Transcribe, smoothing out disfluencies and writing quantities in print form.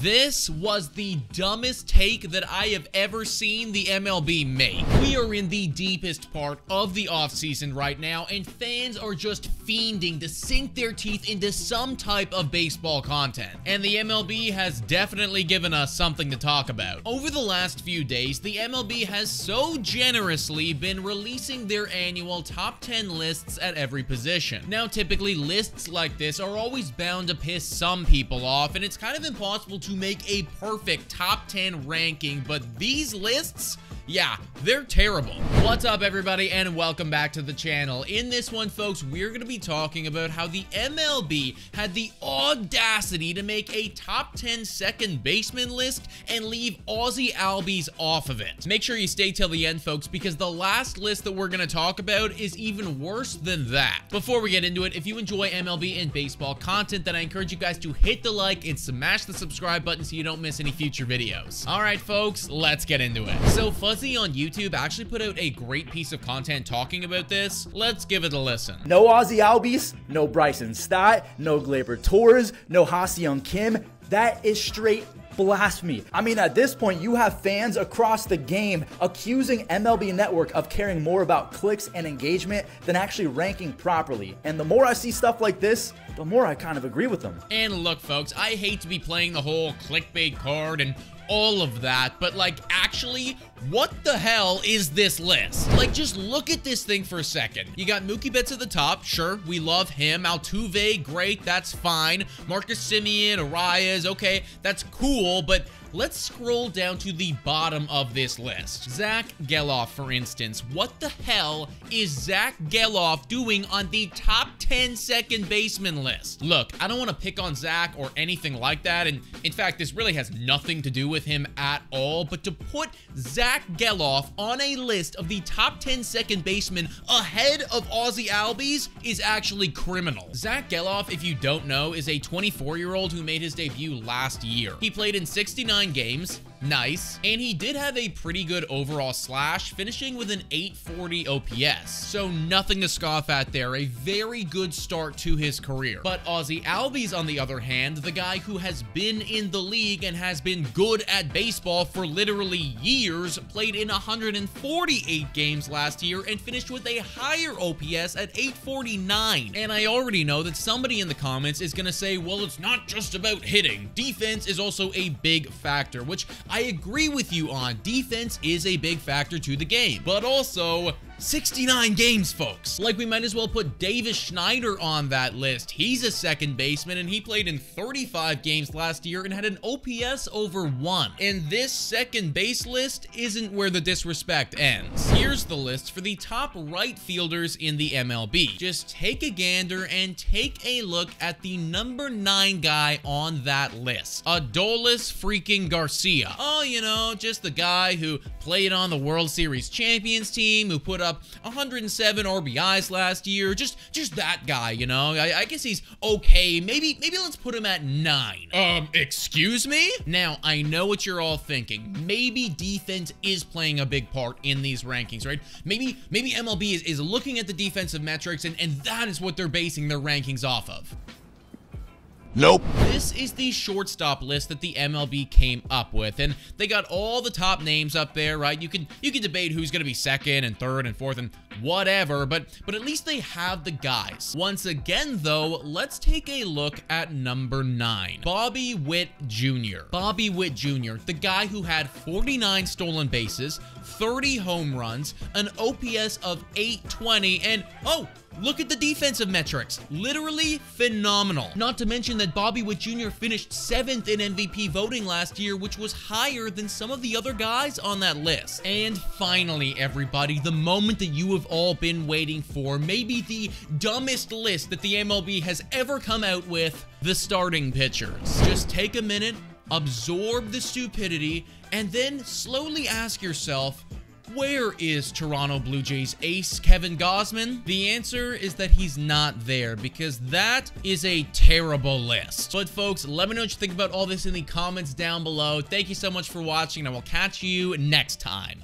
This was the dumbest take that I have ever seen the MLB make. We are in the deepest part of the offseason right now, and fans are just fiending to sink their teeth into some type of baseball content. And the MLB has definitely given us something to talk about. Over the last few days, the MLB has so generously been releasing their annual top 10 lists at every position. Now, typically, lists like this are always bound to piss some people off, and it's kind of impossible to make a perfect top 10 ranking, but these lists, yeah, they're terrible. What's up, everybody, and welcome back to the channel. In this one, folks, we're going to be talking about how the MLB had the audacity to make a top 10 second baseman list and leave Ozzie Albies off of it. Make sure you stay till the end, folks, because the last list that we're going to talk about is even worse than that. Before we get into it, if you enjoy MLB and baseball content, then I encourage you guys to hit the like and smash the subscribe button so you don't miss any future videos. All right, folks, let's get into it. So, Fuzzy on YouTube actually put out a great piece of content talking about this. Let's give it a listen. No Ozzie Albies, no Bryson Stott, no Gleyber Torres, no Ha-Seong Kim. That is straight blasphemy. I mean, at this point, you have fans across the game accusing MLB Network of caring more about clicks and engagement than actually ranking properly. And the more I see stuff like this, the more I kind of agree with them. And look, folks, I hate to be playing the whole clickbait card and all of that, but like, actually, what the hell is this list? Like, just look at this thing for a second. You got Mookie Betts at the top, sure, we love him. Altuve, great, that's fine. Marcus Semien, Arias, okay, that's cool, but let's scroll down to the bottom of this list. Zach Geloff, for instance. What the hell is Zach Geloff doing on the top 10 second baseman list? Look, I don't want to pick on Zach or anything like that, and in fact, this really has nothing to do with him at all, but to put Zach Geloff on a list of the top 10 second basemen ahead of Ozzie Albies is actually criminal. Zach Geloff, if you don't know, is a 24-year-old who made his debut last year. He played in 69 games, nice, and he did have a pretty good overall slash, finishing with an 840 OPS, so nothing to scoff at there. A very good start to his career. But Ozzie Albies, on the other hand, the guy who has been in the league and has been good at baseball for literally years, played in 148 games last year and finished with a higher OPS at 849. And I already know that somebody in the comments is gonna say, well, it's not just about hitting. Defense is also a big factor, which I agree with you on. Defense is a big factor to the game, but also 69 games, folks. Like, we might as well put Davis Schneider on that list. He's a second baseman, and he played in 35 games last year and had an OPS over 1. And this second base list isn't where the disrespect ends. Here's the list for the top right fielders in the MLB. Just take a gander and take a look at the number 9 guy on that list. Adolis freaking Garcia. Oh, you know, just the guy who played on the World Series champions team, who put up 107 RBIs last year. Just that guy, you know. I guess he's okay. Maybe let's put him at 9. Excuse me? Now, I know what you're all thinking. Maybe defense is playing a big part in these rankings, right? Maybe MLB is looking at the defensive metrics and that is what they're basing their rankings off of. Nope. This is the shortstop list that the MLB came up with, and they got all the top names up there, right? You can debate who's going to be second and third and fourth and whatever, but at least they have the guys. Once again, though, let's take a look at number 9, Bobby Witt Jr. Bobby Witt Jr., the guy who had 49 stolen bases, 30 home runs, an OPS of 820, and oh, look at the defensive metrics. Literally phenomenal. Not to mention that Bobby Witt Jr. finished 7th in MVP voting last year, which was higher than some of the other guys on that list. And finally, everybody, the moment that you have all been waiting for, maybe the dumbest list that the MLB has ever come out with, the starting pitchers. Just take a minute, absorb the stupidity, and then slowly ask yourself, where is Toronto Blue Jays ace Kevin Gausman? The answer is that he's not there, because that is a terrible list. But folks, let me know what you think about all this in the comments down below. Thank you so much for watching, and I will catch you next time.